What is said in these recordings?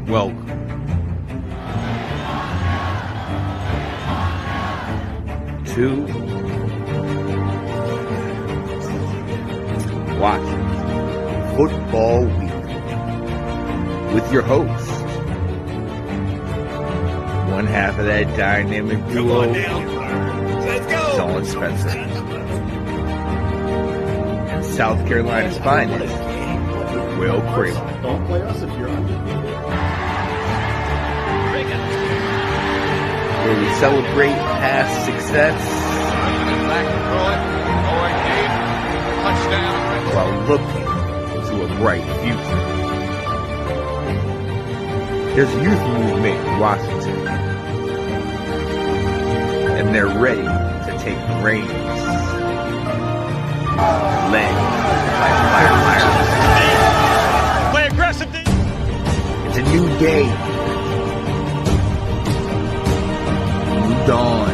Welcome to Washington Football Week with your host, one half of that dynamic duo, Sean Spencer, and South Carolina's finest, Will Kramer. Don't play us if you're undefeated. Where we celebrate past success while looking to a bright future. There's a youth movement in Washington, and they're ready to take the reins, led by firefighters. Play aggressive. It's a new day, new dawn,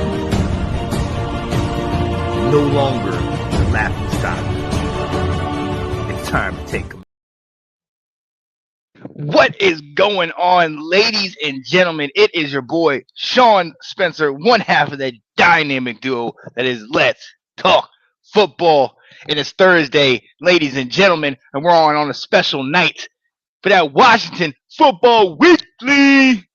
no longer the laughing stock. It's time to take them. What is going on, ladies and gentlemen? It is your boy, Sean Spencer, one half of that dynamic duo that is Let's Talk Football. And it's Thursday, ladies and gentlemen, and we're on a special night for that Washington Football Weekly.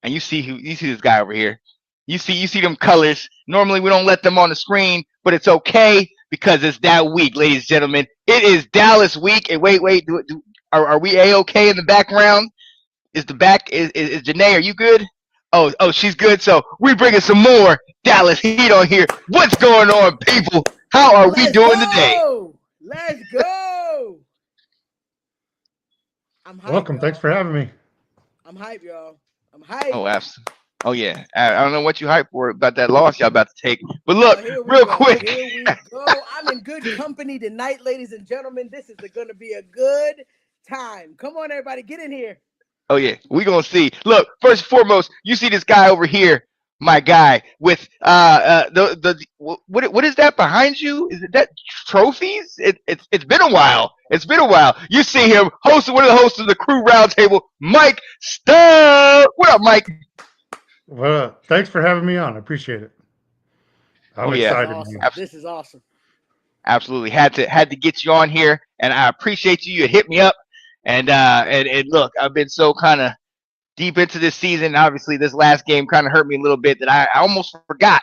And you see this guy over here. You see them colors. Normally we don't let them on the screen, but it's okay because it's that week, ladies and gentlemen. It is Dallas week. And wait, are we A-okay in the background? Is Janae, are you good? Oh, she's good. So we bringing some more Dallas heat on here. What's going on, people? How are we doing today? Let's go. I'm hyped. Welcome. Y'all. Thanks for having me. I'm hyped, y'all. I'm hyped. Oh, absolutely. Oh, yeah. I don't know what you hyped for about that loss y'all about to take. But look, Here we real go. quick. Here we go. I'm in good company tonight, ladies and gentlemen. This is going to be a good time. Come on, everybody. Get in here. Oh, yeah. We're going to see. Look, first and foremost, you see this guy over here, my guy, with what is that behind you? Is it that trophies? It's been a while. It's been a while. You see him hosting one of the hosts of the Crew Roundtable, Mike Stubb. What up, Mike? Well, thanks for having me on. I appreciate it. I'm excited. Awesome. This is awesome. Absolutely. Had to get you on here, and I appreciate you. You hit me up, and look, I've been so kind of deep into this season. Obviously, this last game kind of hurt me a little bit that I almost forgot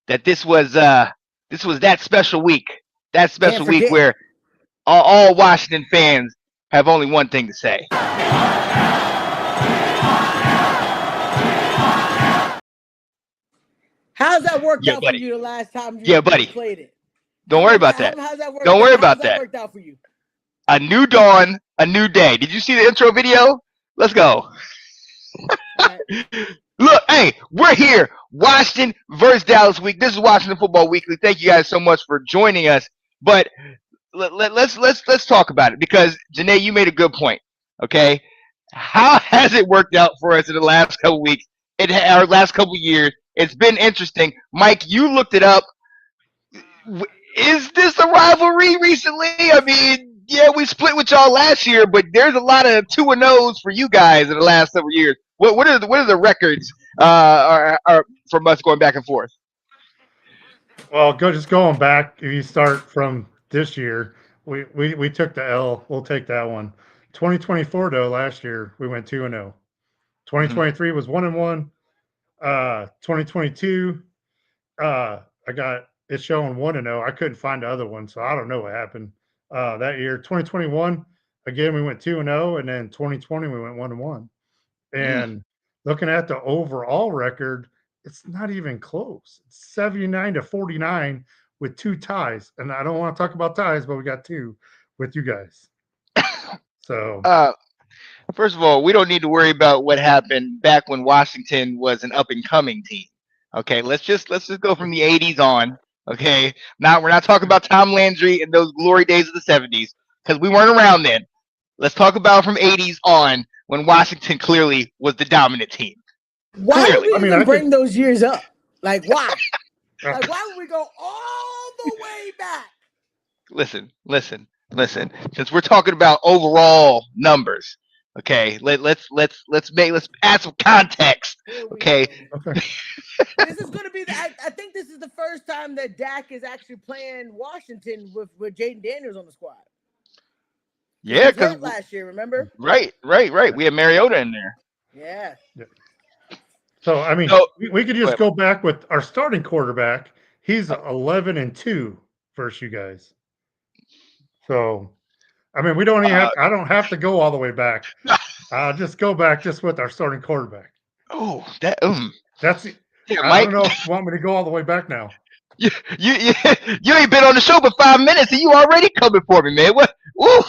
that this was that special week. That special week where all Washington fans have only one thing to say. How's that worked out buddy. for you the last time you played it? Don't worry about that. How's that worked Don't out? worry about How's that. Worked out for you? A new dawn, a new day. Did you see the intro video? Let's go. Right. Look, hey, we're here. Washington versus Dallas week. This is Washington Football Weekly. Thank you guys so much for joining us. But let's talk about it because Janae, you made a good point. Okay, how has it worked out for us in the last couple of weeks? Our last couple of years. It's been interesting. Mike, you looked it up. Is this a rivalry recently? I mean, yeah, we split with y'all last year, but there's a lot of 2-0s for you guys in the last several years. What are the records are from us going back and forth? Well, just going back, if you start from this year, we took the L. We'll take that one. 2024 though, last year we went 2-0. 2023 was 1-1. 2022, I got it showing 1-0. I couldn't find the other one, so I don't know what happened that year. 2021, again we went 2-0, and then 2020 we went 1-1. And looking at the overall record, it's not even close. It's 79-49 with 2 ties, and I don't want to talk about ties, but we got 2 with you guys. So. First of all, we don't need to worry about what happened back when Washington was an up-and-coming team. Okay, let's just go from the 80s on. Okay, now we're not talking about Tom Landry and those glory days of the 70s because we weren't around then. Let's talk about from 80s on when Washington clearly was the dominant team. Why Clearly. would we even bring those years up? Like, why? Like, why would we go all the way back? Listen. Since we're talking about overall numbers, Okay, let's add some context. Here we Okay. go. Okay. This is going to be. I think this is the first time that Dak is actually playing Washington with Jaden Daniels on the squad. He Yeah, was because hurt last year, remember? right. We had Mariota in there. Yeah. So I mean, So- we could just ahead. go back with our starting quarterback. He's 11-2 versus you guys. So, I mean, we don't even. I don't have to go all the way back. I'll just go back just with our starting quarterback. Oh, that That's. yeah, I Mike. don't know if you want me to go all the way back now. You ain't been on the show but 5 minutes and you already coming for me, man. What? Woo.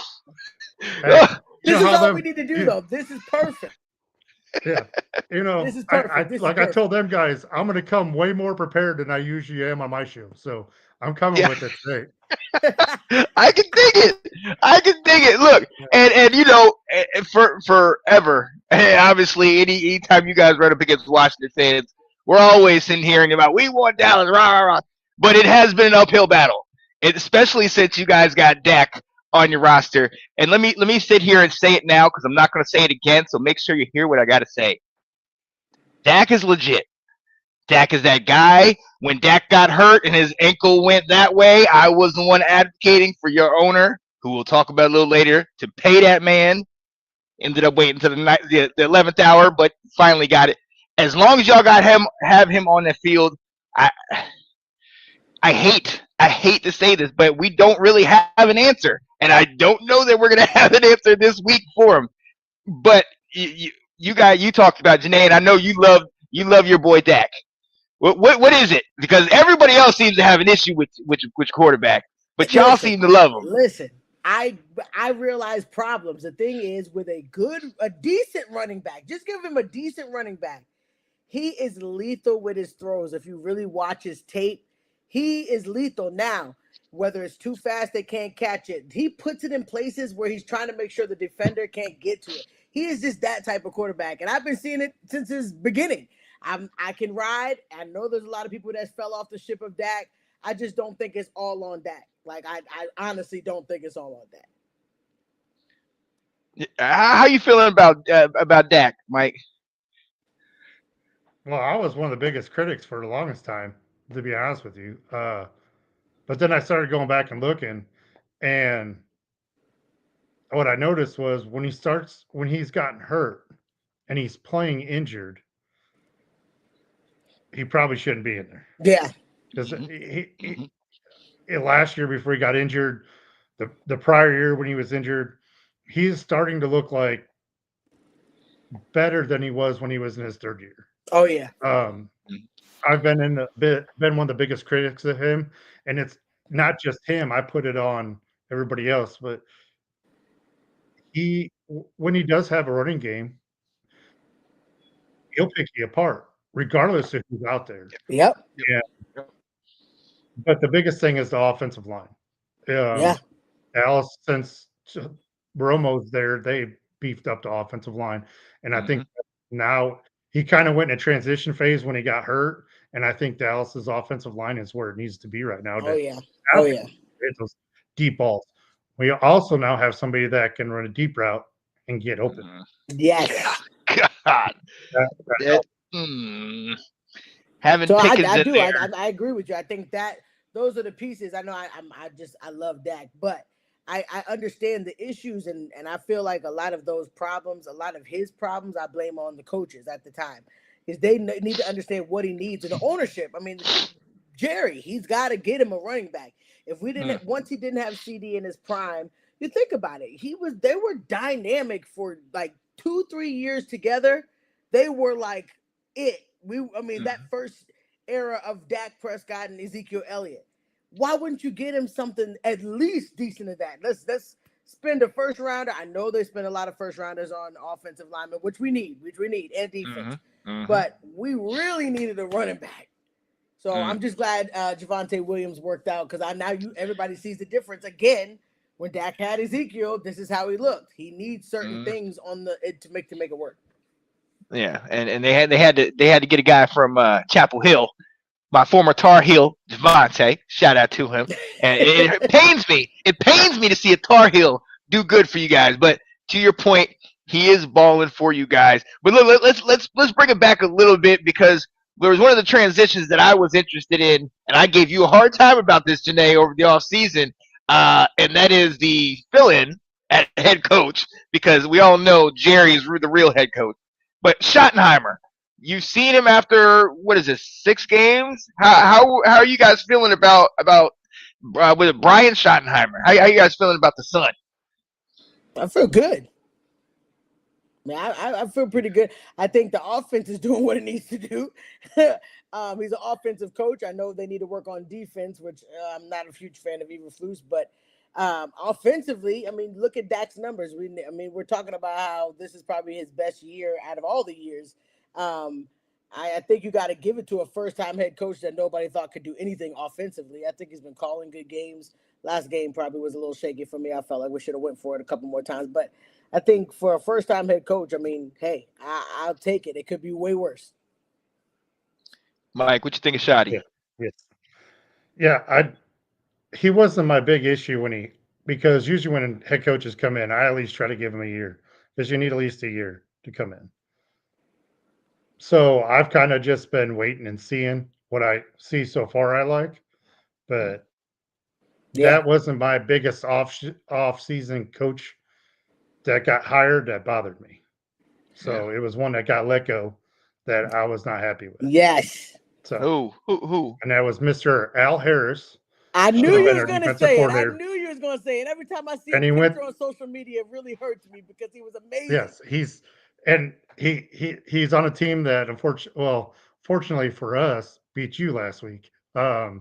Hey, This is how all them- we need to do, though. This is perfect. Yeah, This is perfect. This is I perfect. told them guys, I'm going to come way more prepared than I usually am on my show. So I'm coming Yeah. with it today. I can dig it. Look, and you know, for forever, and obviously, anytime you guys run up against Washington fans, we're always sitting hearing about we want Dallas, rah rah rah. But it has been an uphill battle, especially since you guys got Dak on your roster. And let me sit here and say it now because I'm not going to say it again. So make sure you hear what I got to say. Dak is legit. Dak is that guy. When Dak got hurt and his ankle went that way, I was the one advocating for your owner, who we'll talk about a little later, to pay that man. Ended up waiting until the 11th hour, but finally got it. As long as y'all got have him on the field, I hate to say this, but we don't really have an answer, and I don't know that we're gonna have an answer this week for him. But you talked about Janae, and I know you love your boy Dak. What is it? Because everybody else seems to have an issue with which quarterback, but y'all seem to love him. Listen, I realize problems. The thing is, with a decent running back, just give him a decent running back. He is lethal with his throws. If you really watch his tape, he is lethal. Now, whether it's too fast, they can't catch it. He puts it in places where he's trying to make sure the defender can't get to it. He is just that type of quarterback, and I've been seeing it since his beginning. I can ride. I know there's a lot of people that fell off the ship of Dak. I just don't think it's all on Dak. Like I honestly don't think it's all on Dak. How you feeling about Dak, Mike? Well, I was one of the biggest critics for the longest time, to be honest with you. But then I started going back and looking, and what I noticed was when he's gotten hurt and he's playing injured, he probably shouldn't be in there. Yeah. Because last year before he got injured, the prior year when he was injured, he's starting to look like better than he was when he was in his third year. Oh yeah. I've been one of the biggest critics of him, and it's not just him. I put it on everybody else, but when he does have a running game, he'll pick you apart, regardless if he's out there. Yep. Yeah. But the biggest thing is the offensive line. Yeah. Dallas, since Romo's there, they beefed up the offensive line, and I think now he kind of went in a transition phase when he got hurt, and I think Dallas's offensive line is where it needs to be right now. Oh yeah. Hit those deep balls. We also now have somebody that can run a deep route and get open. Yes. God. Having So Pickens I in do. there. I agree with you. I think that those are the pieces. I know I love Dak, but I understand the issues, and I feel like a lot of those problems, a lot of his problems, I blame on the coaches at the time, is they need to understand what he needs and the ownership. I mean, Jerry, he's got to get him a running back. If we didn't, once he didn't have CD in his prime, you think about it. They were dynamic for like 2-3 years together. They were like it. That first era of Dak Prescott and Ezekiel Elliott. Why wouldn't you get him something at least decent of that? Let's spend a first rounder. I know they spend a lot of first rounders on offensive linemen, which we need, and defense. But we really needed a running back. So I'm just glad Javonte Williams worked out, because everybody sees the difference again. When Dak had Ezekiel, this is how he looked. He needs certain things to make it work. Yeah, and they had to get a guy from Chapel Hill, my former Tar Heel, Javonte. Shout out to him. And it pains me. It pains me to see a Tar Heel do good for you guys. But to your point, He is balling for you guys. But look, let's bring it back a little bit because there was one of the transitions that I was interested in, and I gave you a hard time about this, Janae, over the offseason, and that is the fill-in at head coach because we all know Jerry is the real head coach. But Schottenheimer, you've seen him after what is this 6 games? How are you guys feeling about with Brian Schottenheimer? How you guys feeling about the son? I feel good. Man, I feel pretty good. I think the offense is doing what it needs to do. He's an offensive coach. I know they need to work on defense, which I'm not a huge fan of Eberflus, but offensively, I mean, look at Dak's numbers. We're talking about how this is probably his best year out of all the years. I think you got to give it to a first-time head coach that nobody thought could do anything offensively. I think he's been calling good games. Last game probably was a little shaky for me. I felt like we should have went for it a couple more times, but I think for a first-time head coach, I mean, hey, I'll take it. It could be way worse. Mike, what you think of Shotty? Yeah. He wasn't my big issue because usually when head coaches come in, I at least try to give them a year because you need at least a year to come in. So I've kind of just been waiting and seeing what I see so far I like, but that wasn't my biggest off-season coach that got hired that bothered me. So it was one that got let go that I was not happy with. Yes. So who? And that was Mr. Al Harris. I knew you was going to say it. I knew you was going to say it. Every time I see him on social media, it really hurts me because he was amazing. Yes, he's on a team that fortunately for us, beat you last week. And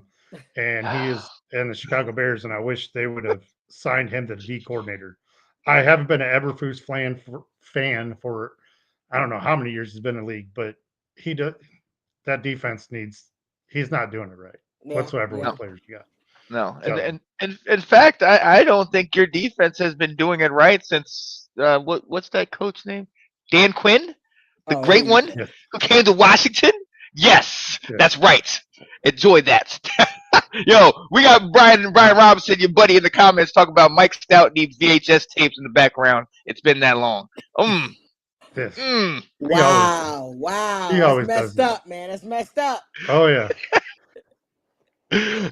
he is in the Chicago Bears, and I wish they would have signed him to the D coordinator. I haven't been an Eberflus fan for I don't know how many years he's been in the league, but that defense he's not doing it right whatsoever with the players you got. No, so. and in fact, I don't think your defense has been doing it right since what's that coach name? Dan Quinn, the great one who came to Washington. Yes, that's right. Enjoy that. Yo, we got Brian Robinson, your buddy, in the comments talking about Mike Stout needs VHS tapes in the background. It's been that long. Yes. Wow. That's messed up, man. That's messed up. Oh, yeah.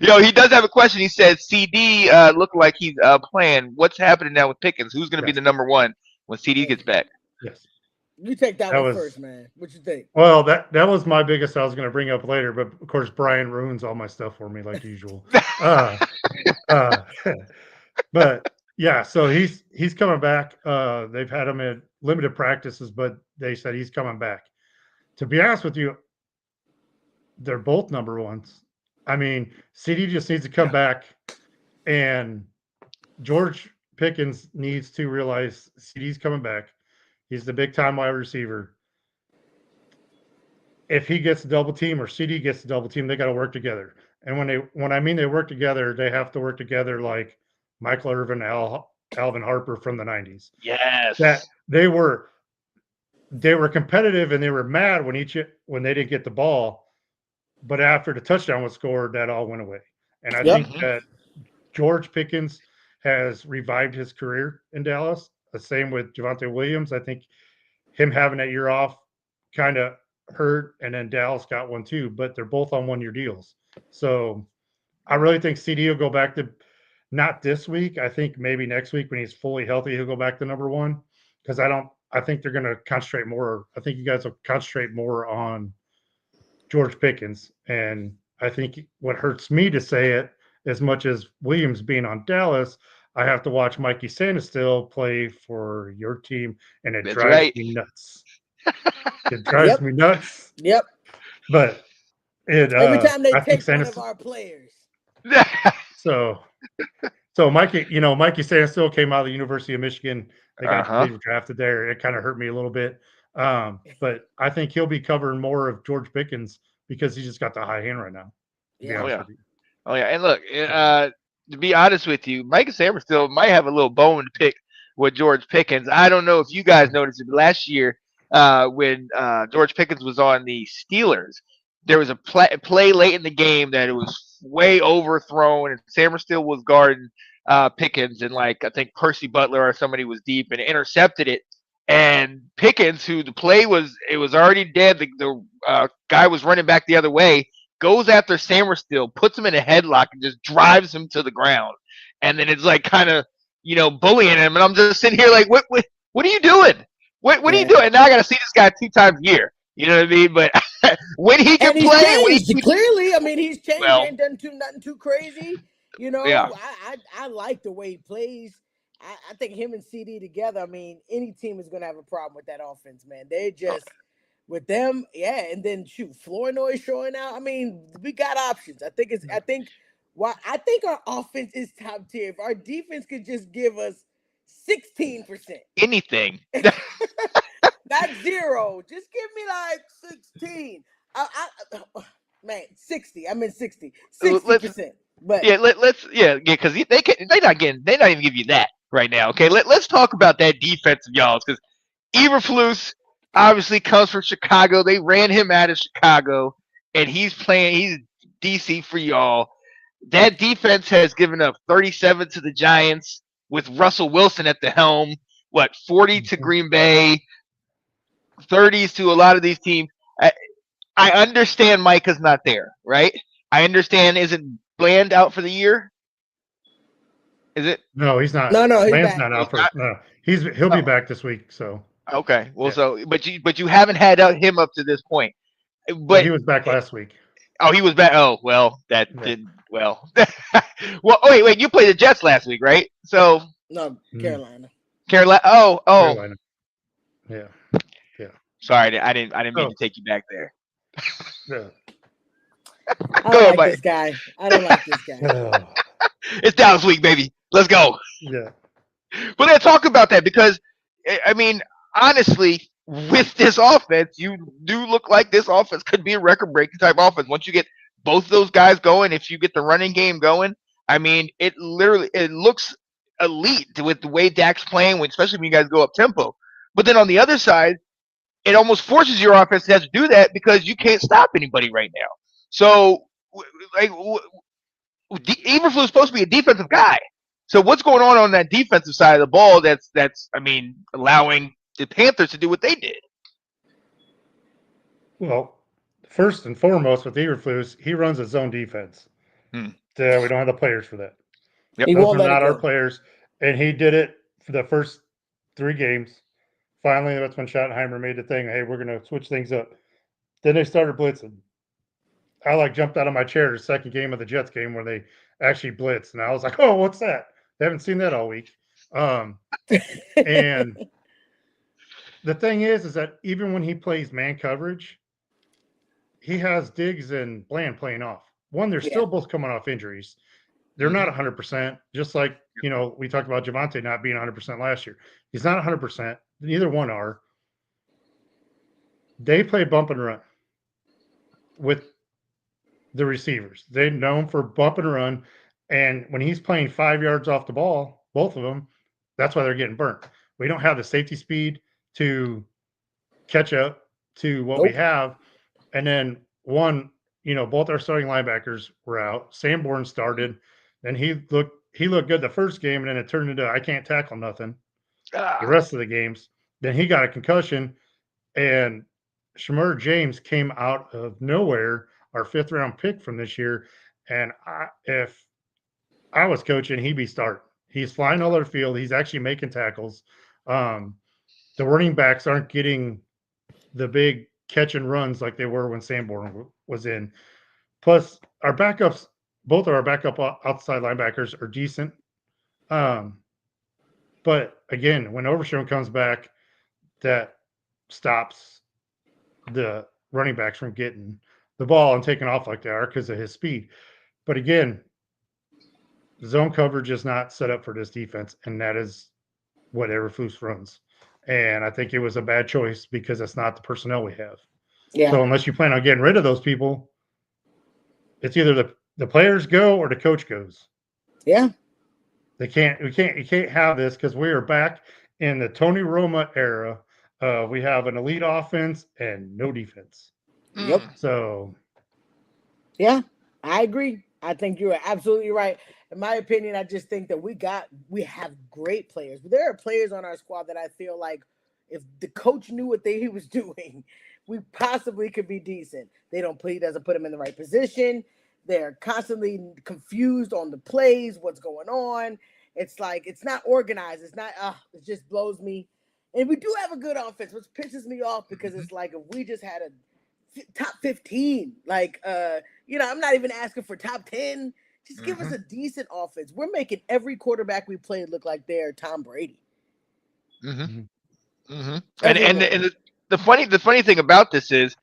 Yo, he does have a question. He says, CD look like he's playing. What's happening now with Pickens? Who's going to be the number one when CD gets back? Yes. You take that one first, man. What you think? Well, that was my biggest I was going to bring up later, but of course Brian ruins all my stuff for me like usual. But yeah, so he's coming back. They've had him in limited practices, but they said he's coming back. To be honest with you, they're both number ones. I mean, CD just needs to come back, and George Pickens needs to realize CD's coming back. He's the big-time wide receiver. If he gets a double team or CD gets a double team, they got to work together. And when I mean they work together, they have to work together like Michael Irvin, Alvin Harper from the 90s. Yes. That they were competitive and they were mad when they didn't get the ball. But after the touchdown was scored, that all went away. And I think that George Pickens has revived his career in Dallas. The same with Javonte Williams. I think him having that year off kind of hurt, and then Dallas got one too, but they're both on 1-year deals. So I really think CD will go back to not this week. I think maybe next week when he's fully healthy, he'll go back to number one because I think they're going to concentrate more. I think you guys will concentrate more on George Pickens. And I think what hurts me to say it, as much as Williams being on Dallas, I have to watch Mikey Sainristil play for your team, and it drives me nuts. It drives me nuts. Yep. But every time they take one of our players. So Mikey Sainristil came out of the University of Michigan. They got drafted there. It kind of hurt me a little bit. But I think he'll be covering more of George Pickens because he just got the high hand right now. Oh yeah. And look, to be honest with you, Mike Sainristil might have a little bone to pick with George Pickens. I don't know if you guys noticed it, but last year when George Pickens was on the Steelers, there was a play late in the game that it was way overthrown, and Sainristil was guarding Pickens, and I think Percy Butler or somebody was deep and intercepted it. And Pickens, who the play was, it was already dead. The guy was running back the other way, goes after Samerstill, puts him in a headlock, and just drives him to the ground. And then it's like kind of, bullying him. And I'm just sitting here like, what are you doing? What are you doing? And now I got to see this guy 2 times a year. You know what I mean? But when he can play, clearly, I mean, he's changed. Well, Ain't done nothing too crazy. Yeah. I like the way he plays. I think him and CD together, I mean, any team is going to have a problem with that offense, man. They just, with them, yeah, and then Flournoy showing out. I mean, we got options. I think our offense is top tier. If our defense could just give us 16%. Anything. Not 0. Just give me like 16. Man, 60. I meant 60. 60%. But yeah, because they're not even give you that right now. Okay, let's talk about that defense of y'all's, because Eberflus obviously comes from Chicago. They ran him out of Chicago, and he's DC for y'all. That defense has given up 37 to the Giants with Russell Wilson at the helm. 40 to Green Bay, 30s to a lot of these teams. I understand Micah's not there, right? I understand. Isn't Bland out for the year? Is it? No, he's not. No, Bland's not out for. No, he'll be back this week. So okay, well, yeah. but you haven't had him up to this point. But he was back last week. Oh, he was back. Oh, well, that didn't. Well, well. Oh, wait. You played the Jets last week, right? So no, Carolina. Oh. Carolina. Yeah. Sorry, I didn't mean to take you back there. Yeah. I don't like this guy. I don't like this guy. It's Dallas week, baby. Let's go. Yeah. But let's talk about that, because, I mean, honestly, with this offense, you do look like this offense could be a record-breaking type offense. Once you get both of those guys going, if you get the running game going, I mean, it looks elite with the way Dak's playing, especially when you guys go up tempo. But then on the other side, it almost forces your offense to have to do that because you can't stop anybody right now. So, like, Eberflus is supposed to be a defensive guy. So what's going on that defensive side of the ball that's I mean, allowing the Panthers to do what they did? Well, first and foremost with Eberflus, he runs a zone defense. We don't have the players for that. Yep. Those are not our players. And he did it for the first 3 games. Finally, that's when Schottenheimer made the thing, hey, we're going to switch things up. Then they started blitzing. I jumped out of my chair the second game of the Jets game where they actually blitzed. And I was like, oh, what's that? I haven't seen that all week. And the thing is that even when he plays man coverage, he has Diggs and Bland playing off. One, they're still both coming off injuries. They're not 100%, just like, we talked about Javonte not being 100% last year. He's not 100%. Neither one are. They play bump and run with the receivers. They're known for bump and run. And when he's playing 5 yards off the ball, both of them, that's why they're getting burnt. We don't have the safety speed to catch up to what we have. And then both our starting linebackers were out. Sanborn started, and he looked good the first game, and then it turned into I can't tackle nothing the rest of the games. Then he got a concussion, and Shamar James came out of nowhere, our 5th round pick from this year. And if I was coaching, he'd be starting. He's flying all over the field. He's actually making tackles. The running backs aren't getting the big catch and runs like they were when Sanborn was in. Plus, our backups, both of our backup outside linebackers are decent. But again, when Overshown comes back, that stops the running backs from getting the ball and taking off like they are because of his speed. But again, zone coverage is not set up for this defense, and that is what Eberflus runs. And I think it was a bad choice because it's not the personnel we have. Yeah. So unless you plan on getting rid of those people, it's either the players go or the coach goes. Yeah. You can't have this because we are back in the Tony Romo era. We have an elite offense and no defense. Yep. So. Yeah, I agree. I think you're absolutely right. In my opinion, I just think that we have great players. But there are players on our squad that I feel like, If the coach knew what he was doing, we possibly could be decent. He doesn't put him in the right position. They're constantly confused on the plays, what's going on. It's like, it's not organized. It's not, it just blows me. And we do have a good offense, which pisses me off because it's like, if we just had a top 15, like, I'm not even asking for top 10. Just give us a decent offense. We're making every quarterback we play look like they're Tom Brady. And the funny thing about this is,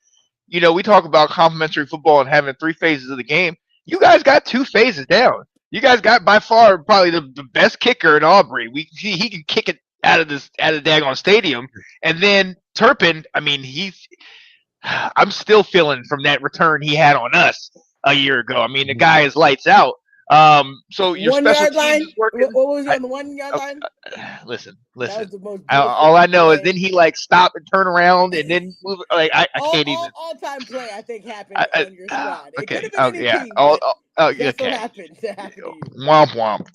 we talk about complementary football and having 3 phases of the game. You guys got 2 phases down. You guys got by far probably the best kicker in Aubrey. He can kick it out of the daggone stadium. And then Turpin, I mean, I'm still feeling from that return he had on us a year ago. I mean, the guy is lights out. So your 1 special yard line. teams is working. What was he on the 1 yard line? Listen. That was the most All I know is then he stop and turn around and then move. I can't even. All time play I think happened on your squad. It Okay. could have been any team, Okay. what happened to you. Womp womp.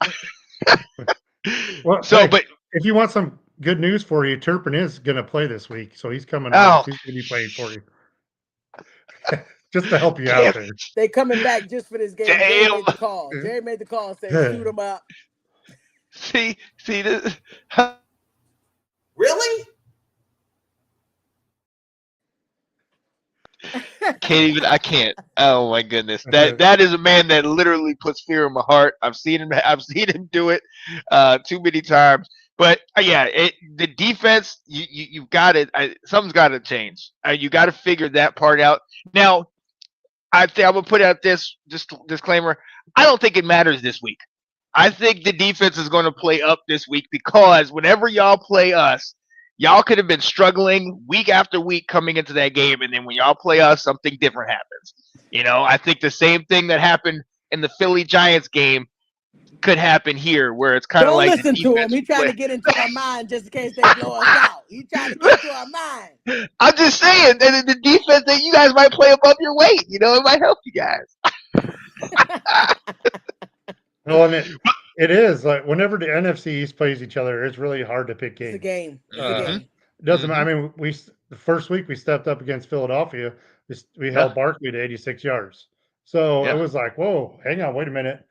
Well, but if you want some good news for you, Turpin is going to play this week, so he's coming out. He's going to be playing for you. Just to help you out there. They coming back just for this game. Jerry made the call. Jerry made the call saying, shoot him up. See this. Really? I can't. Oh my goodness. That is a man that literally puts fear in my heart. I've seen him do it too many times. But the defense, you've got it. Something's got to change. You got to figure that part out. Now, I think I'm gonna put out this disclaimer. I don't think it matters this week. I think the defense is going to play up this week because whenever y'all play us, y'all could have been struggling week after week coming into that game, and then when y'all play us, something different happens. I think the same thing that happened in the Philly Giants game could happen here, where it's kind of like don't listen to him. He trying to get into our mind just in case they blow us out. He trying to get into our mind. I'm just saying that the defense that you guys might play above your weight. It might help you guys. No, and it is like whenever the NFC East plays each other, it's really hard to pick games. It's a game. It's a game. It doesn't. I mean, the first week we stepped up against Philadelphia. We held Barkley to 86 yards. So it was like, whoa, hang on, wait a minute.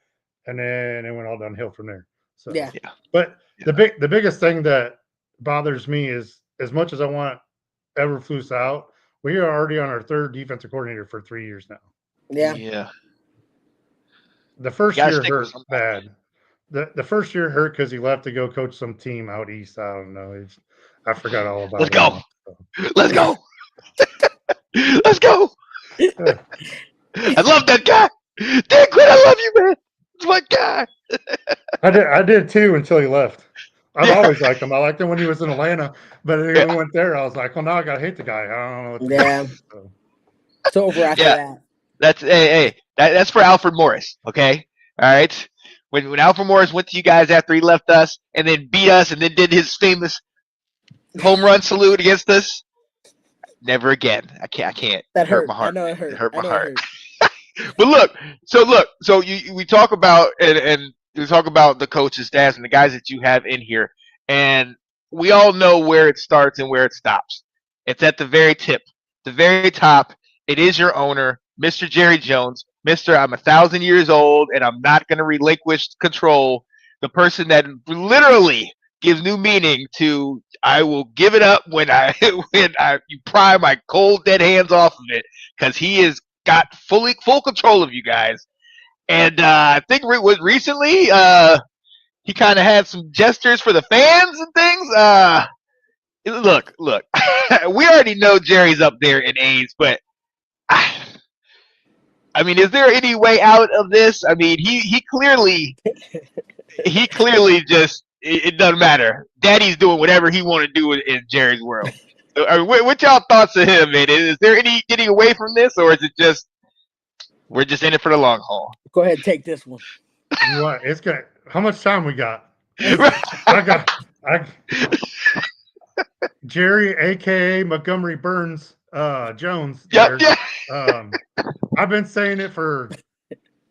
And then it went all downhill from there. So But the biggest thing that bothers me is, as much as I want Eberflus out, we are already on our 3rd defensive coordinator for 3 years now. Yeah. The first year hurt bad. The first year hurt because he left to go coach some team out east. I don't know. I forgot all about it. Let's go. Let's go. I love that guy. Dan Quinn, I love you, man. It's my guy. I did too until he left. I've always liked him. I liked him when he was in Atlanta, but when he went there, I was like, well, now I gotta hate the guy. I don't know what to do. So. It's over after that. That's for Alfred Morris. Okay, all right. When Alfred Morris went to you guys after he left us and then beat us and then did his famous home run salute against us, never again. I can't. That hurt my heart. I know it hurt. It hurt my heart. But so we talk about and we talk about the coaches, staffs, and the guys that you have in here, and we all know where it starts and where it stops. It's at the very tip, the very top. It is your owner, Mr. Jerry Jones. I'm 1,000 years old, and I'm not going to relinquish control. The person that literally gives new meaning to I will give it up when you pry my cold dead hands off of it, because he has got full control of you guys. And I think recently he kind of had some gestures for the fans and things. Look, we already know Jerry's up there in age, but I mean, is there any way out of this? I mean, he clearly just, it doesn't matter. Daddy's doing whatever he want to do in Jerry's world. What y'all thoughts of him, man? Is there any getting away from this, or is it just we're just in it for the long haul? Go ahead and take this one. What? It's good. How much time we got? Jerry, aka Montgomery Burns Jones. Yep. I've been saying it for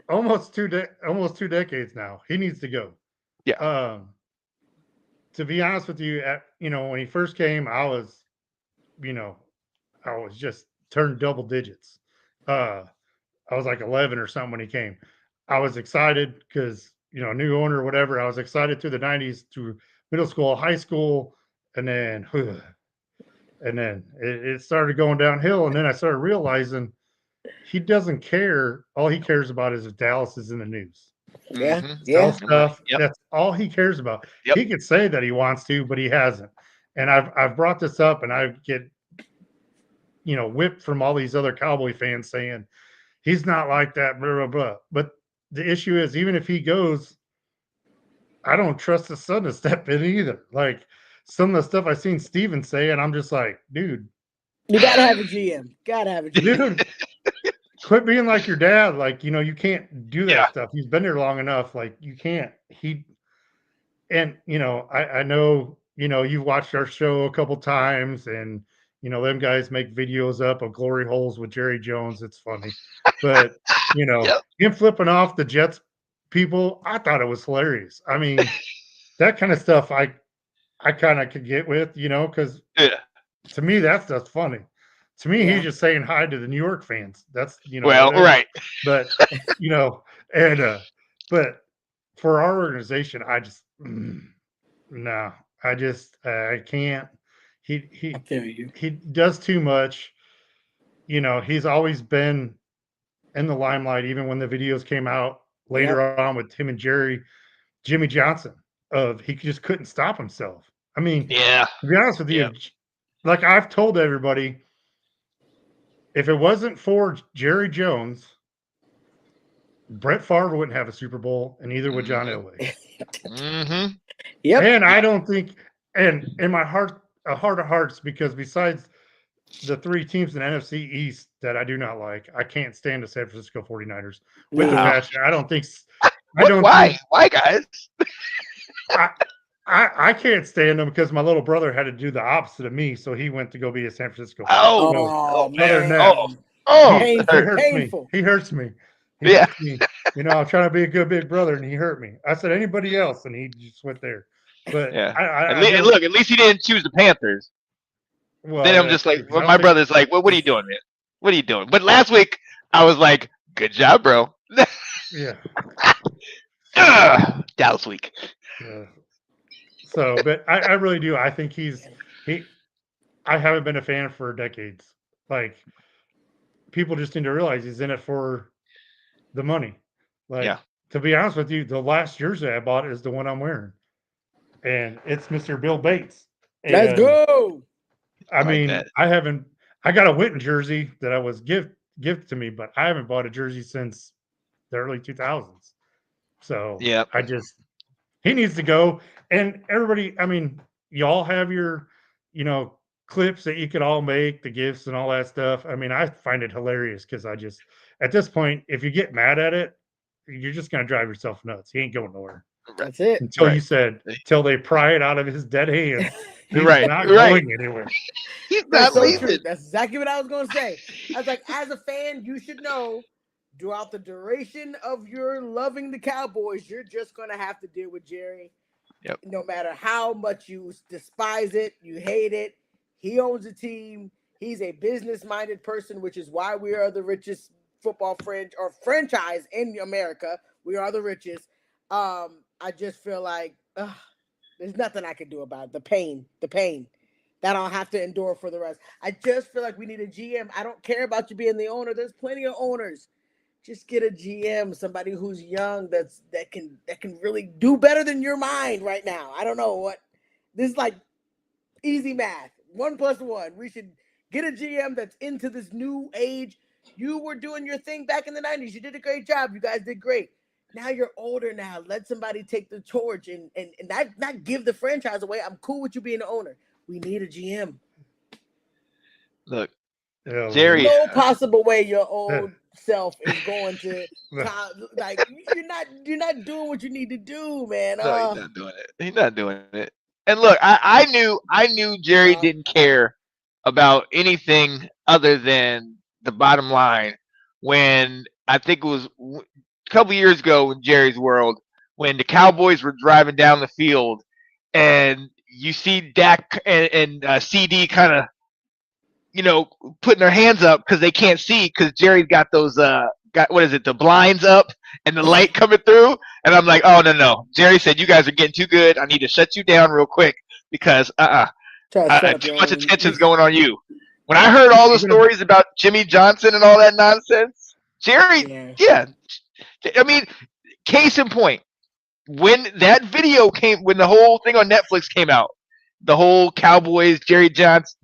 almost two decades now. He needs to go. Yeah. to be honest with you, when he first came, I was just turned double digits. Uh, I was like 11 or something when he came. I was excited because, new owner or whatever. I was excited through the 90s, through middle school, high school, and then, it started going downhill. And then I started realizing he doesn't care. All he cares about is if Dallas is in the news. Yeah, Mhm. yeah. Stuff. Yep. That's all he cares about. Yep. He could say that he wants to, but he hasn't. And I've brought this up, and I get whipped from all these other Cowboy fans saying he's not like that, blah blah blah. But the issue is, even if he goes, I don't trust his son to step in either. Like some of the stuff I've seen Steven say, and I'm just like, dude, You gotta have a GM. Gotta have a GM. dude, quit being like your dad. Like, you can't do that Yeah. stuff. He's been there long enough. Like, you can't. I know, you've watched our show a couple times, and them guys make videos up of glory holes with Jerry Jones. It's funny. But Yep. him flipping off the Jets people, I thought it was hilarious. I mean, that kind of stuff I kind of could get with, because Yeah. to me that stuff's funny. To me, Yeah. he's just saying hi to the New York fans. That's Well, whatever. right. But but for our organization, I just no, I can't. He I feel you. he does too much. He's always been in the limelight, even when the videos came out later on with him and Jimmy Johnson. He just couldn't stop himself. I mean, Yeah. to be honest with you, Yeah. like I've told everybody, if it wasn't for Jerry Jones, Brett Favre wouldn't have a Super Bowl, and neither would John Elway. Mm-hmm. Yep. And I don't think, and in my heart of hearts, because besides the three teams in the NFC East that I do not like, I can't stand the San Francisco 49ers with a Wow. passion. I don't think. Why? Why, guys? I can't stand them because my little brother had to do the opposite of me, so he went to go be a San Francisco. Oh. Oh, other man. than that, Oh. he Painful. hurts Painful. me. He hurts me. He Yeah. hurts me. I'm trying to be a good big brother, and he hurt me. I said anybody else, and he just went there. But Yeah. I Look, at least he didn't choose the Panthers. well, Then I'm that's just like, true, 'cause I well, don't my think- brother's like, what are you doing, man? What are you doing? But last week, I was like, good job, bro. Yeah. Dallas week. But I really do. I think I haven't been a fan for decades. Like, people just need to realize he's in it for the money. Like, Yeah. to be honest with you, the last jersey I bought is the one I'm wearing, and it's Mr. Bill Bates. Let's And, go. I like mean, that. I got a Witten jersey that I was gifted to me, but I haven't bought a jersey since the early 2000s. So Yeah. he needs to go. And everybody, I mean, y'all have your, clips that you could all make, the gifts and all that stuff. I mean, I find it hilarious because at this point, if you get mad at it, you're just going to drive yourself nuts. He ain't going nowhere That's it. until Right. you said, till they pry it out of his dead hands. He's Right, not right. going anywhere. He's That's not so leaving. true. That's exactly what I was going to say. I was like, as a fan, you should know throughout the duration of your loving the Cowboys, you're just going to have to deal with Jerry. Yep. No matter how much you despise it, you hate it. He owns a team. He's a business-minded person, which is why we are the richest football franchise in America. We are the richest. I just feel like there's nothing I can do about it. The pain that I'll have to endure for the rest. I just feel like we need a GM. I don't care about you being the owner. There's plenty of owners. Just get a GM, somebody who's young that can really do better than your mind right now. I don't know what. This is like easy math. 1 + 1. We should get a GM that's into this new age. You were doing your thing back in the 90s. You did a great job. You guys did great. Now you're older now. Let somebody take the torch and not give the franchise away. I'm cool with you being the owner. We need a GM. Look, Yeah, Jerry- No possible way your old self is going to like you're not doing what you need to do, man. no, he's not doing it. He's not doing it. And look, I knew Jerry didn't care about anything other than the bottom line. When I think it was a couple years ago in Jerry's world, when the Cowboys were driving down the field and you see Dak and CD kind of, putting their hands up because they can't see because Jerry's got those the blinds up and the light coming through, and I'm like, oh no. Jerry said you guys are getting too good. I need to shut you down real quick because too much attention's going on you. When I heard all the stories about Jimmy Johnson and all that nonsense, Jerry, yeah. I mean, case in point, when that video when the whole thing on Netflix came out, the whole Cowboys Jerry Jones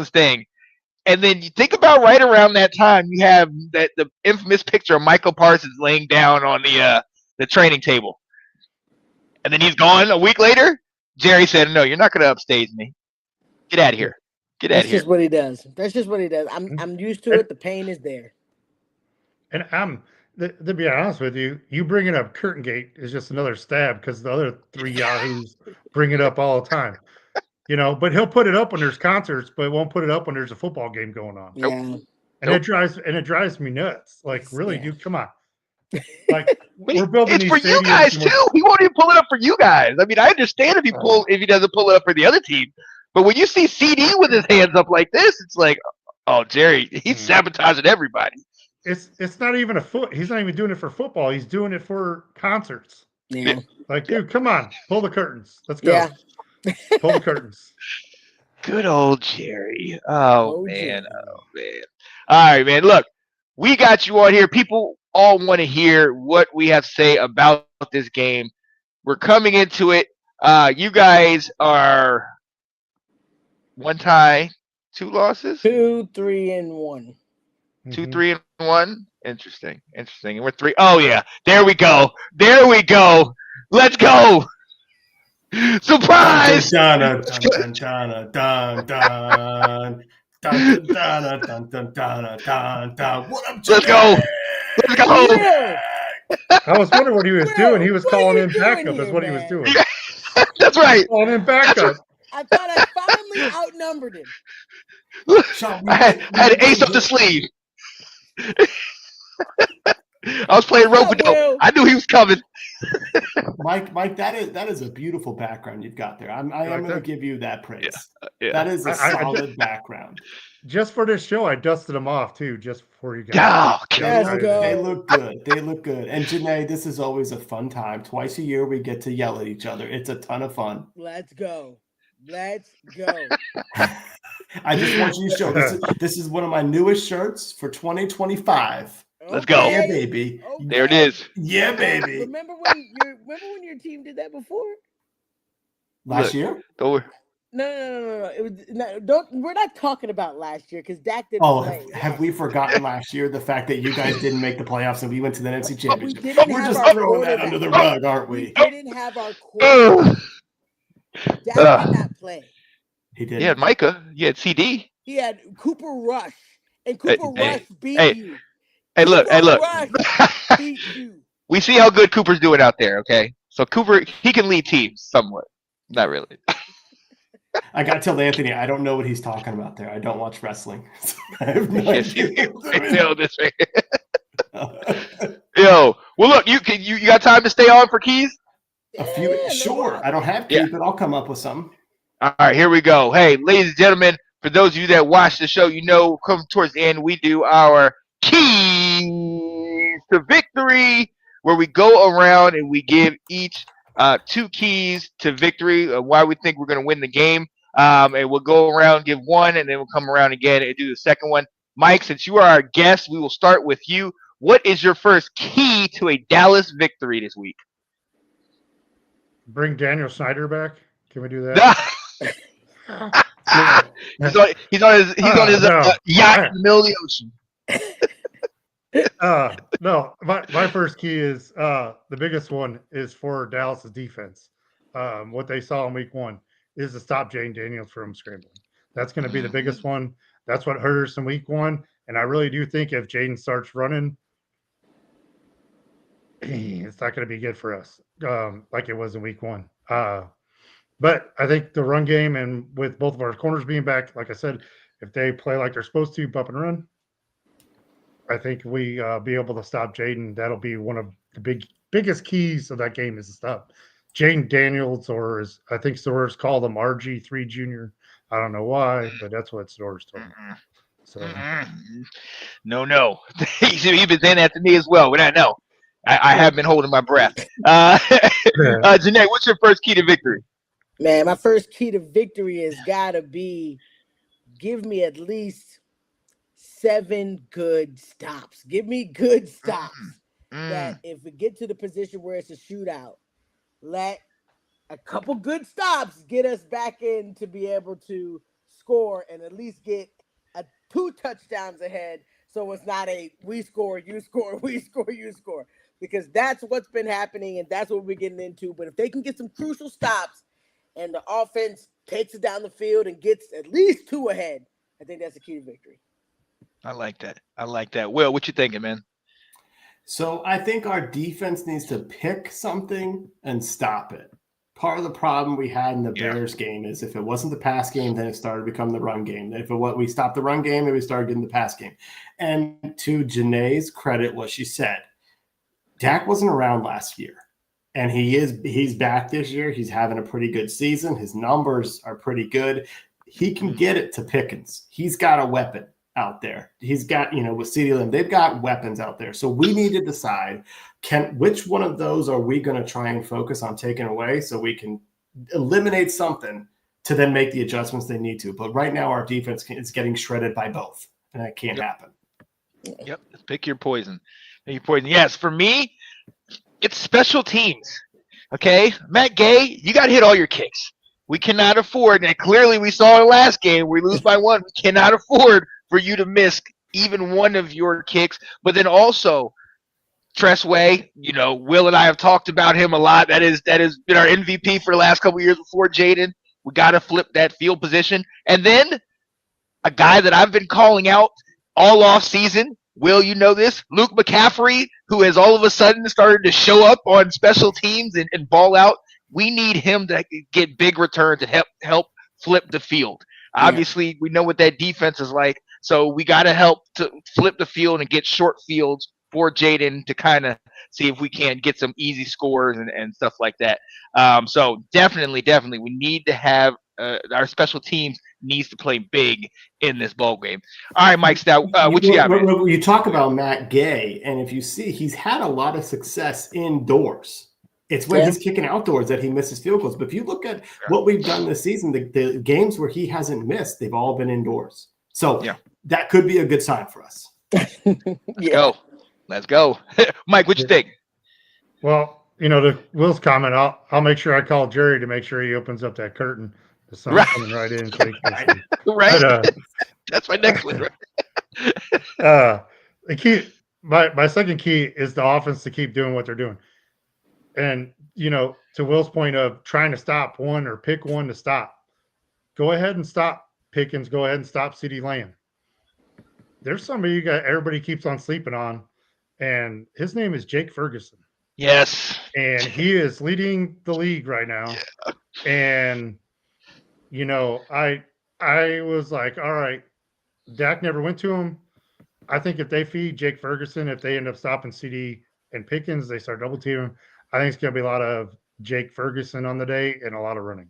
thing, and then you think about right around that time, you have the infamous picture of Michael Parsons laying down on the training table, and then he's gone a week later. Jerry said, "No, you're not going to upstage me. Get out of here. Get out of here." That's just what he does. That's just what he does. I'm used to it. The pain is there. And to be honest with you, you bringing up Curtain Gate is just another stab because the other three yahoos bring it up all the time. But he'll put it up when there's concerts, but won't put it up when there's a football game going on. Yeah. And it drives me nuts. Like, really, dude, come on. Like, we're building it's these for you guys too. He won't even pull it up for you guys. I mean, I understand if he doesn't pull it up for the other team, but when you see CD with his hands up like this, it's like, oh, Jerry, he's sabotaging everybody. It's not even he's not even doing it for football. He's doing it for concerts. Yeah. Like, dude, come on, pull the curtains. Let's go. Yeah. Pull the curtains. Good old Jerry. Oh man. All right, man. Look, we got you on here. People all want to hear what we have to say about this game. We're coming into it. You guys are 1 tie, 2 losses? 2, 3, and 1. 2, 3, and 1. Interesting. And we're 3. Oh yeah. There we go. Let's go. Surprise! Let's go. I was wondering what he was doing. He was calling in backup. That's what he was doing. That's right. Calling in backup. I thought I finally outnumbered him. I had an ace up the sleeve. I was playing rope-a-dope. I knew he was coming. Mike, that is a beautiful background you've got there. I am going to give you that praise. Yeah. That is a solid background. Just for this show, I dusted them off too, just before you guys. Let's go. They look good. And Janae, this is always a fun time. Twice a year, we get to yell at each other. It's a ton of fun. Let's go. I just want you to show this is one of my newest shirts for 2025. Let's go. Yeah, baby. Okay. There it is. Yeah, baby. Remember when your team did that before? Last year? No. It was we're not talking about last year because Dak didn't play. Have we forgotten last year the fact that you guys didn't make the playoffs and we went to the NFC Championship? We're just throwing that under the rug, aren't we? We didn't have our quarterback. Dak did not play. He did. He had Micah. He had CD. He had Cooper Rush, and Cooper Rush beat you. Hey, look. Rush beat you. We see how good Cooper's doing out there, okay? So Cooper, he can lead teams somewhat. Not really. I got to tell Anthony, I don't know what he's talking about there. I don't watch wrestling. I have no idea. Yo, well, look, you got time to stay on for keys? Sure. I don't have keys, but I'll come up with something. All right, here we go. Hey, ladies and gentlemen, for those of you that watch the show, come towards the end, we do our keys to victory, where we go around and we give each 2 keys to victory, why we think we're going to win the game. And we'll go around, give 1, and then we'll come around again and do the second one. Mike, since you are our guest, we will start with you. What is your first key to a Dallas victory this week? Bring Daniel Snyder back. Can we do that? He's on his yacht in the middle of the ocean. No, my first key is the biggest one is for Dallas's defense. What they saw in week 1 is to stop Jayden Daniels from scrambling. That's going to be the biggest one. That's what hurt us in week 1. And I really do think if Jayden starts running, it's not going to be good for us like it was in week 1. But I think the run game and with both of our corners being back, like I said, if they play like they're supposed to, bump and run, I think we be able to stop Jayden. That'll be one of the biggest keys of that game is to stop Jane Daniels, or as I think Soares called him RG3 Junior. I don't know why, but that's what Soares told me. So no. He's been saying that to me as well, but I know. I have been holding my breath. Janae, what's your first key to victory? Man, my first key to victory has got to be give me at least 7 good stops. Give me good stops. That if we get to the position where it's a shootout, let a couple good stops get us back in to be able to score and at least get 2 touchdowns ahead. So it's not a we score, you score, we score, you score. Because that's what's been happening and that's what we're getting into. But if they can get some crucial stops and the offense takes it down the field and gets at least 2 ahead, I think that's the key to victory. I like that. Will, what you thinking, man? So I think our defense needs to pick something and stop it. Part of the problem we had in the Bears game is if it wasn't the pass game, then it started to become the run game. If we stopped the run game, then we started getting the pass game. And to Janae's credit, what she said, Dak wasn't around last year. And he's back this year. He's having a pretty good season. His numbers are pretty good. He can get it to Pickens. He's got a weapon out there. He's got, with CeeDee Lamb, they've got weapons out there. So we need to decide which one of those are we going to try and focus on taking away so we can eliminate something to then make the adjustments they need to. But right now our defense is getting shredded by both, and that can't happen. Yep. Pick your poison. Yes, for me, it's special teams. Okay, Matt Gay, you got to hit all your kicks. We cannot afford, and clearly we saw in the last game, we lose by 1. We cannot afford for you to miss even one of your kicks. But then also, Tressway, Will and I have talked about him a lot. That has been our MVP for the last couple of years before Jaden. We got to flip that field position. And then a guy that I've been calling out all off season, Will, you know this, Luke McCaffrey, who has all of a sudden started to show up on special teams and ball out. We need him to get big returns and help flip the field. Yeah. Obviously, we know what that defense is like, so we got to help to flip the field and get short fields for Jaden to kind of see if we can get some easy scores and stuff like that. So definitely, we need to have our special teams needs to play big in this ball game. All right, Mike Stout, what you got, man? You talk about Matt Gay, and if you see, he's had a lot of success indoors. It's when he's kicking outdoors that he misses field goals. But if you look at what we've done this season, the games where he hasn't missed, they've all been indoors. So that could be a good sign for us. Let's go. Mike, what you think? Well, to Will's comment, I'll make sure I call Jerry to make sure he opens up that curtain. The sun's coming right in. So right. But, that's my next one. Right? The key, my second key is the offense to keep doing what they're doing. And, to Will's point of trying to stop one or pick one to stop, go ahead and stop Pickens. Go ahead and stop CeeDee Lamb. There's somebody everybody keeps on sleeping on, and his name is Jake Ferguson. Yes. And he is leading the league right now. Yeah. And, I was like, all right, Dak never went to him. I think if they feed Jake Ferguson, if they end up stopping CeeDee and Pickens, they start double teaming. I think it's going to be a lot of Jake Ferguson on the day and a lot of running.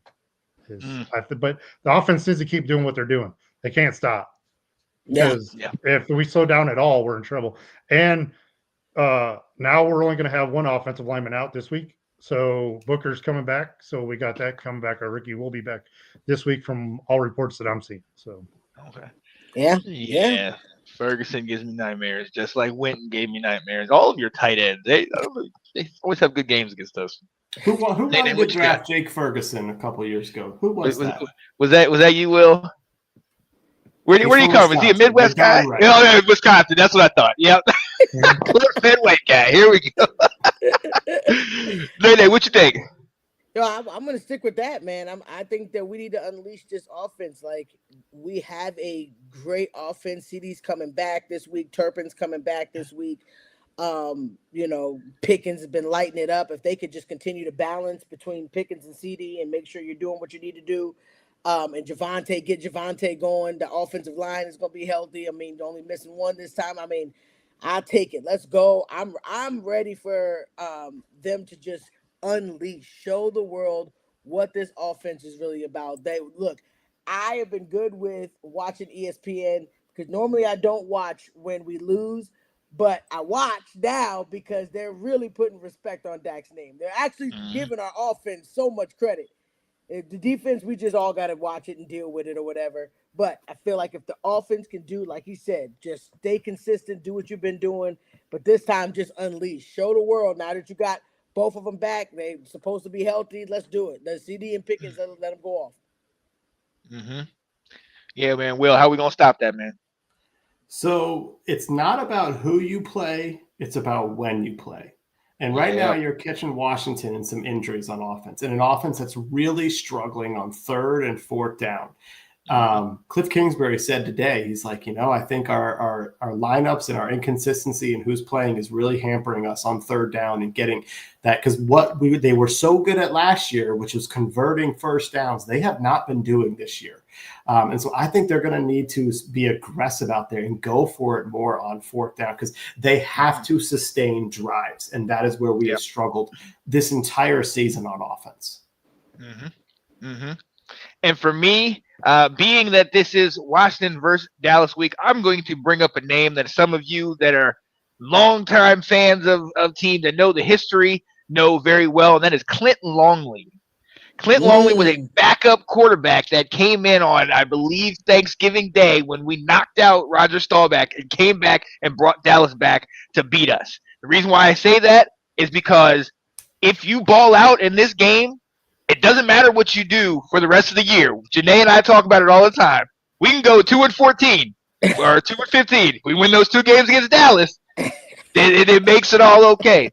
But the offense needs to keep doing what they're doing. They can't stop. Because if we slow down at all, we're in trouble. And now we're only going to have one offensive lineman out this week. So Booker's coming back. So we got that coming back. Our Ricky will be back this week from all reports that I'm seeing. So okay. Yeah. Ferguson gives me nightmares, just like Winton gave me nightmares. All of your tight ends, they always have good games against us. Who won the draft Jake Ferguson a couple of years ago? Who was that? Was that you, Will? Where do you come from? Is he a Midwest guy? Right. Yeah, Wisconsin. That's what I thought. Yep. Fenway guy. Here we go. Nene, what you think? I'm going to stick with that, man. I think that we need to unleash this offense. Like, we have a great offense. CeeDee's coming back this week. Turpin's coming back this week. Pickens has been lighting it up. If they could just continue to balance between Pickens and CeeDee and make sure you're doing what you need to do. And get Javonte going. The offensive line is going to be healthy. I mean, only missing one this time. I mean, I'll take it. Let's go. I'm ready for them to just unleash, show the world what this offense is really about. I have been good with watching ESPN because normally I don't watch when we lose, but I watch now because they're really putting respect on Dak's name. They're actually giving our offense so much credit. The defense, we just all got to watch it and deal with it or whatever. But I feel like if the offense can do, like he said, just stay consistent, do what you've been doing, but this time just unleash. Show the world now that you got both of them back. They're supposed to be healthy. Let's do it. The CD and Pickens, let them go off. Mm-hmm. Yeah, man. Will, how we going to stop that, man? So it's not about who you play. It's about when you play. And right now you're catching Washington in some injuries on offense, and an offense that's really struggling on 3rd and 4th down. Cliff Kingsbury said today, he's like, I think our lineups and our inconsistency in who's playing is really hampering us on 3rd down and getting that, because they were so good at last year, which was converting first downs, they have not been doing this year. And so I think they're going to need to be aggressive out there and go for it more on 4th down, because they have to sustain drives. And that is where we have struggled this entire season on offense. Mm-hmm. Mm-hmm. And for me, being that this is Washington versus Dallas week, I'm going to bring up a name that some of you that are longtime fans of teams that know the history know very well, and that is Clinton Longley. Clinton Longley was a backup quarterback that came in on, I believe, Thanksgiving Day when we knocked out Roger Staubach and came back and brought Dallas back to beat us. The reason why I say that is because if you ball out in this game, it doesn't matter what you do for the rest of the year. Janae and I talk about it all the time. We can go 2-14 or 2-15. We win those 2 games against Dallas, it makes it all okay.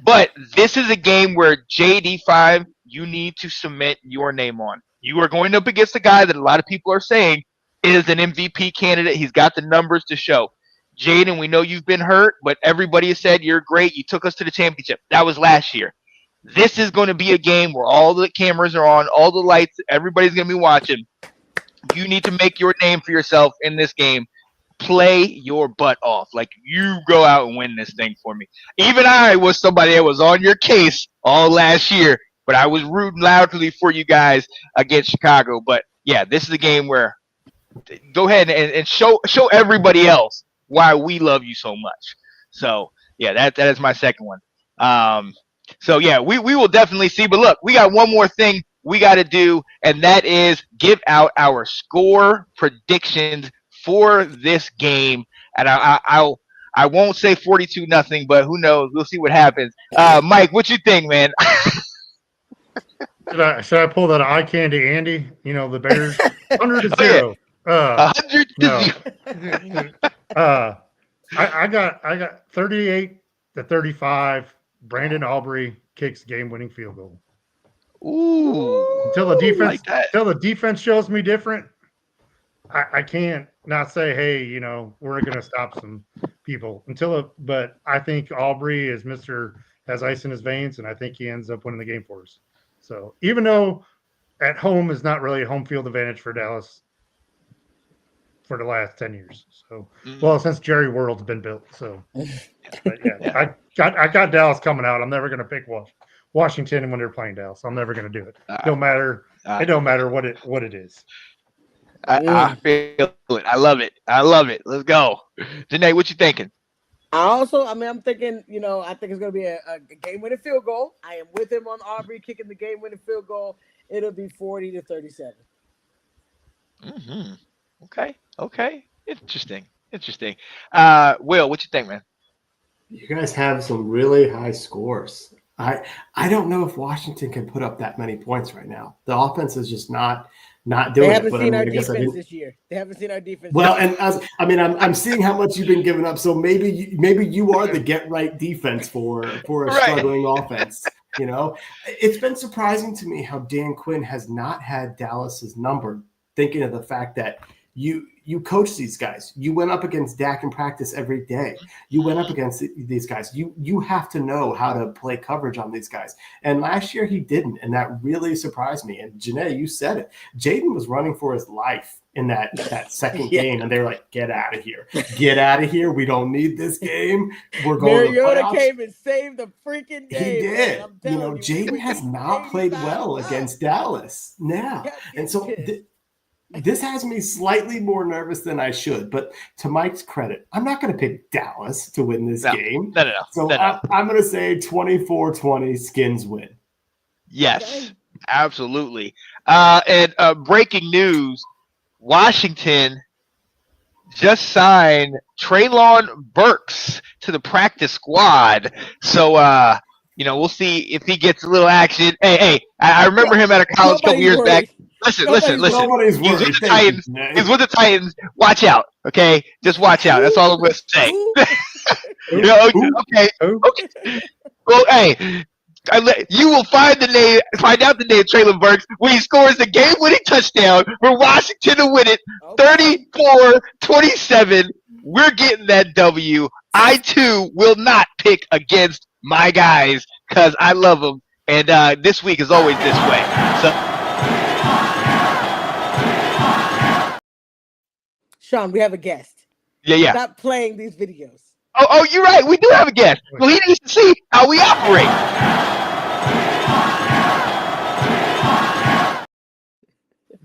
But this is a game where JD5, you need to submit your name on. You are going up against a guy that a lot of people are saying is an MVP candidate. He's got the numbers to show. Jaden, we know you've been hurt, but everybody has said you're great. You took us to the championship. That was last year. This is going to be a game where all the cameras are on, all the lights, everybody's going to be watching. You need to make your name for yourself in this game. Play your butt off. Like, you go out and win this thing for me. Even I was somebody that was on your case all last year, but I was rooting loudly for you guys against Chicago. But, yeah, this is a game where go ahead and show everybody else why we love you so much. So, yeah, that is my second one. So, yeah, we will definitely see. But, look, we got one more thing we got to do, and that is give out our score predictions for this game. And I won't say 42-0, but who knows? We'll see what happens. Mike, what you think, man? Should I pull that eye candy Andy? The Bears 100-0. 100-0. I got 38-35. Brandon Aubrey kicks game-winning field goal. Ooh. Until the defense shows me different, I can't not say, hey, we're going to stop some people but I think Aubrey has ice in his veins, and I think he ends up winning the game for us. So even though at home is not really a home field advantage for Dallas for the last 10 years. So, since Jerry World's been built. So, but yeah, I got Dallas coming out. I'm never going to pick Washington when they're playing Dallas. I'm never going to do it. It don't matter what it is. I feel it. I love it. Let's go. Janae, what you thinking? I'm thinking, I think it's going to be a game-winning field goal. I am with him on Aubrey kicking the game-winning field goal. It'll be 40-37. Mm-hmm. Okay. Interesting. Will, what you think, man? You guys have some really high scores. I don't know if Washington can put up that many points right now. The offense is just not doing it. They haven't seen our defense this year. They haven't seen our defense. Well, and I'm seeing how much you've been giving up. So maybe you are the get right defense for a struggling offense. It's been surprising to me how Dan Quinn has not had Dallas's number. Thinking of the fact that You coach these guys. You went up against Dak in practice every day. You went up against these guys. You have to know how to play coverage on these guys. And last year he didn't, and that really surprised me. And Janae, you said it. Jaden was running for his life in that second game, and they were like, "Get out of here! Get out of here! We don't need this game. We're going to the Mariota playoffs." came and saved the freaking game. He did. Man. I'm telling Jaden has not played well against Dallas now, and so. This has me slightly more nervous than I should, but to Mike's credit, I'm not going to pick Dallas to win this game. No. So I'm going to say 24-20 Skins win. Yes, absolutely. And breaking news, Washington just signed Treylon Burks to the practice squad. So, we'll see if he gets a little action. Hey, I remember him at a college couple years back. Listen. Nobody's He's with worried. the Titans. He's with the Titans. Watch out, okay? Just watch out. That's all I'm going to say. Okay. Well, hey, you will find out the name of Treylon Burks when he scores the game-winning touchdown for Washington to win it, 34-27. We're getting that W. I too will not pick against my guys because I love them, and this week is always this way. So. Sean, we have a guest. Yeah. Stop playing these videos. Oh, you're right. We do have a guest. Well, he needs to see how we operate.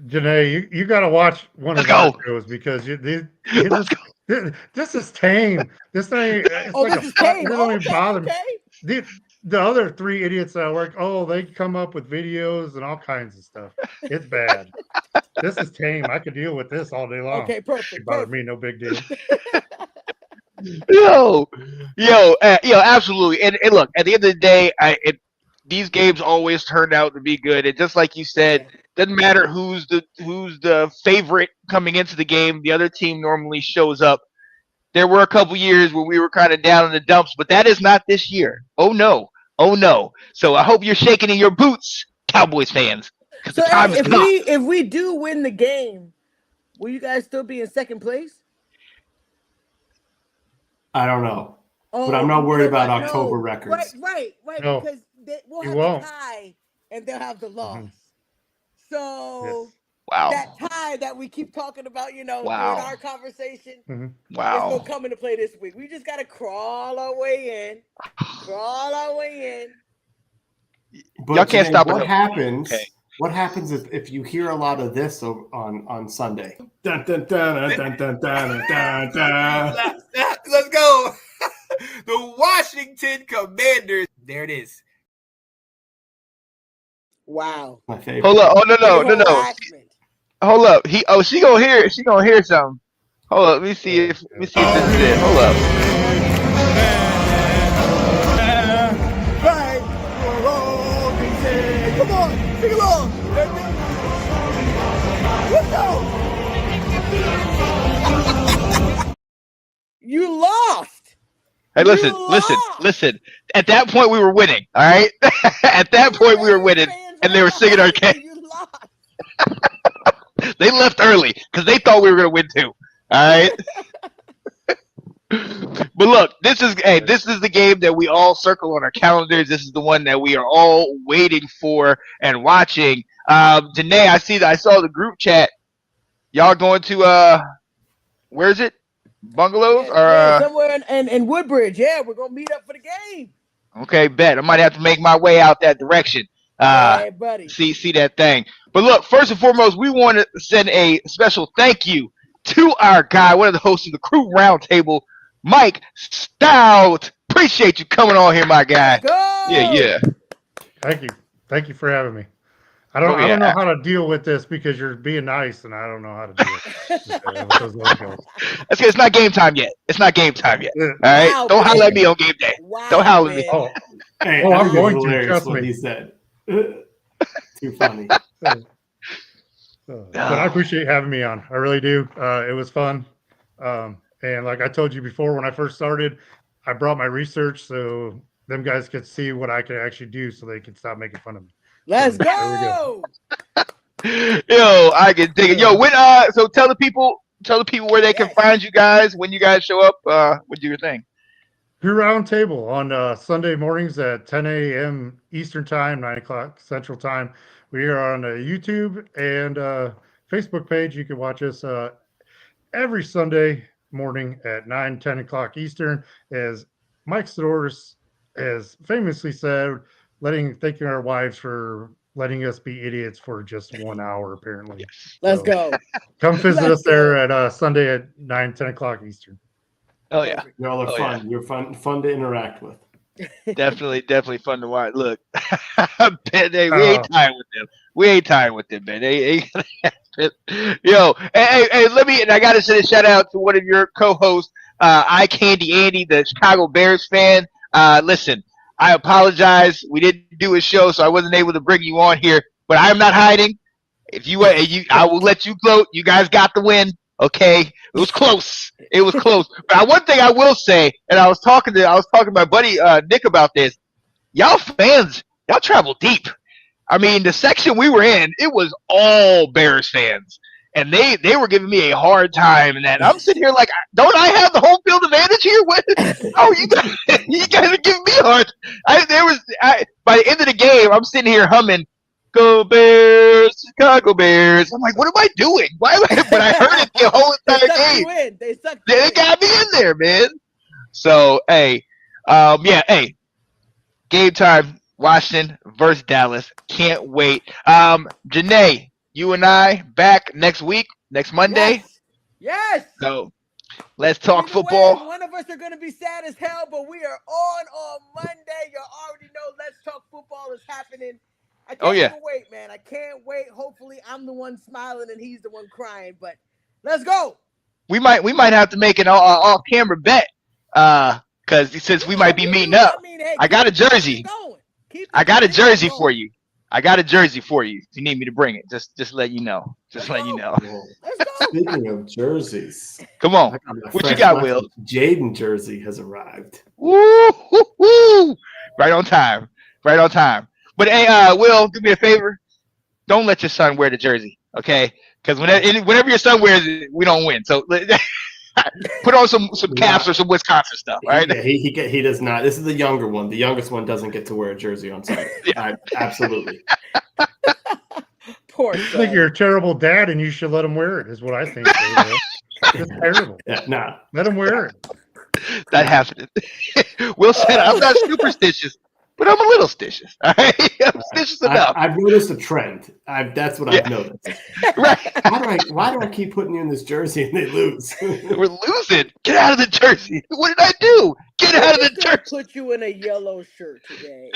Janae, you got to watch one of our shows because this is tame. This thing, this is tame. It don't even bother me. The other three idiots that work, they come up with videos and all kinds of stuff. It's bad. This is tame. I could deal with this all day long. Okay, perfect. Bother me, no big deal. Absolutely. And look, at the end of the day, these games always turn out to be good. And just like you said, doesn't matter who's the favorite coming into the game. The other team normally shows up. There were a couple years where we were kind of down in the dumps, but that is not this year. Oh no. So I hope you're shaking in your boots, Cowboys fans. So if we do win the game, will you guys still be in second place? I don't know, but I'm not worried about October records. Right. No, because we'll have the tie and they'll have the loss. Mm-hmm. So wow, that tie that we keep talking about, during our conversation, is going to come into play this week. We just got to crawl our way in. But y'all can't stop what it. happens? Okay. What happens if you hear a lot of this on Sunday? Dun, dun, dun, dun, dun, dun, dun, dun. Let's go. The Washington Commanders. There it is. Wow. My favorite. Hold up. Oh no. Hold up. She gonna hear it. She gonna hear something. Hold up. Let me see if this is it. Hold up. Come on, sing along. Let's go. You lost. Hey, listen. At that point, we were winning. All right. At that point, we were winning, and they were singing our game. You lost. They left early because they thought we were gonna win too. All right. But look, this is the game that we all circle on our calendars. This is the one that we are all waiting for and watching. Janae, I saw the group chat. Y'all going to where is it? Bungalows or somewhere in Woodbridge? Yeah, we're gonna meet up for the game. Okay, bet. I might have to make my way out that direction. Hey, buddy. See that thing. But look, first and foremost, we want to send a special thank you to our guy, one of the hosts of the Crew Roundtable, Mike Stout. Appreciate you coming on here, my guy. Go! Yeah. Thank you for having me. I don't know how to deal with this because you're being nice, and I don't know how to do it. That's it's not game time yet. All right, wow, don't holler at me on game day. Wow, don't holler at me. I'm going to. Trust what me. He said. Too funny. But I appreciate having me on. I really do. It was fun. And like I told you before, when I first started, I brought my research so them guys could see what I could actually do so they could stop making fun of me. Let's go. Yo, I can dig it. Yo, when so tell the people where they can Yes. find you guys when you guys show up. What do your thing? Crew Roundtable on Sunday mornings at 10 a.m. Eastern Time, 9 o'clock Central Time. We are on YouTube and Facebook page. You can watch us every Sunday morning at 9, 10 o'clock Eastern. As Mike Sidorus has famously said, thanking our wives for letting us be idiots for just 1 hour, apparently. Let's So, go. Come visit Let's us there go. at Sunday at 9, 10 o'clock Eastern. Oh yeah, Y'all are Oh, yeah. fun. You're fun to interact with. definitely fun to watch. Look, we ain't tired with them. We ain't tired with them, man. Yo, hey, let me. And I gotta send a shout out to one of your co-hosts, Eye Candy Andy, the Chicago Bears fan. Listen, I apologize. We didn't do a show, so I wasn't able to bring you on here. But I am not hiding. If you, I will let you gloat. You guys got the win. Okay, it was close. It was close. But one thing I will say, and I was talking to my buddy Nick about this. Y'all fans, y'all travel deep. I mean, the section we were in, it was all Bears fans, and they were giving me a hard time. And that I'm sitting here like, don't I have the home field advantage here? What? Oh, you guys are giving me a hard. By the end of the game, I'm sitting here humming, "Go Bears, Chicago Bears." I'm like, what am I doing? Why? But I heard it the whole They entire sucked game. you in. They sucked you They in. got me in there, man. So, hey, game time, Washington versus Dallas. Can't wait. Janae, you and I back next week, next Monday. Yes. So let's talk Either football. way, one of us are going to be sad as hell, but we are on Monday. You already know Let's Talk Football is happening. I can't even wait, man. I can't wait. Hopefully, I'm the one smiling and he's the one crying, but let's go. We might have to make an off-camera bet, because since we might be meeting up. I mean, hey, I got a jersey. I got a jersey for you. I got a jersey for you. If you need me to bring it, just let you know. Just let you know. Let's go. Speaking of jerseys, Come on. What you got, Will? Jaden jersey has arrived. Woo, woo, woo. Right on time. Right on time. But hey, Will, do me a favor. Don't let your son wear the jersey, okay? Because whenever your son wears it, we don't win. So put on some caps or some Wisconsin stuff, right? Yeah, he does not. This is the younger one. The youngest one doesn't get to wear a jersey on Sunday. Absolutely. Poor I son. think you're a terrible dad, and you should let him wear it. Is what I think. It's terrible. Yeah, nah. Let him wear it. That happened. Will said, I'm not superstitious, but I'm a little stitious. All right? I'm stitious enough. I've noticed a trend. That's what I've noticed. Right. Why do I keep putting you in this jersey and they lose? We're losing. Get out of the jersey. What did I do? Get out of the Just gonna jersey. put you in a yellow shirt today.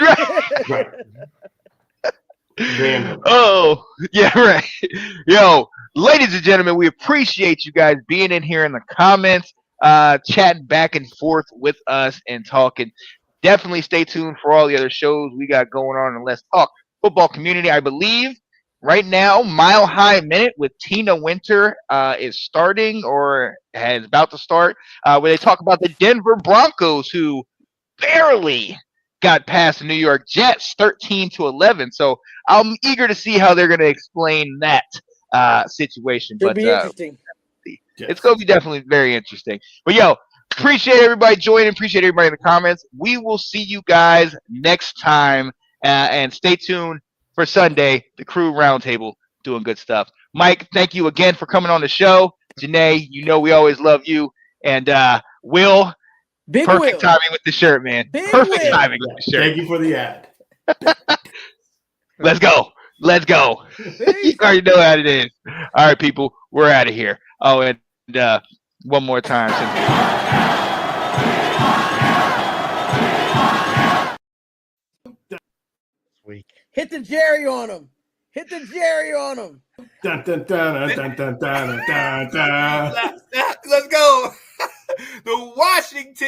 Right. Random. Oh, yeah, right. Yo, ladies and gentlemen, we appreciate you guys being in here in the comments, chatting back and forth with us and talking. Definitely stay tuned for all the other shows we got going on in Let's Talk Football community. I believe right now, Mile High Minute with Tina Winter is starting or is about to start, where they talk about the Denver Broncos, who barely got past the New York Jets 13-11. So I'm eager to see how they're going to explain that situation. It'll be interesting. It's going to be definitely very interesting. But yo, appreciate everybody joining. Appreciate everybody in the comments. We will see you guys next time. And stay tuned for Sunday, the Crew Roundtable doing good stuff. Mike, thank you again for coming on the show. Janae, you know we always love you. And Will, Big perfect Will. timing with the shirt, man. Big Perfect Will. timing with the shirt. Thank you for the ad. Let's go. Let's go. You already know how it is. All right, people, we're out of here. Oh, and one more time. Week. Hit the Jerry on him. Hit the Jerry on him. Dun, dun, dun, dun, dun, dun, dun, dun. Let's go. The Washington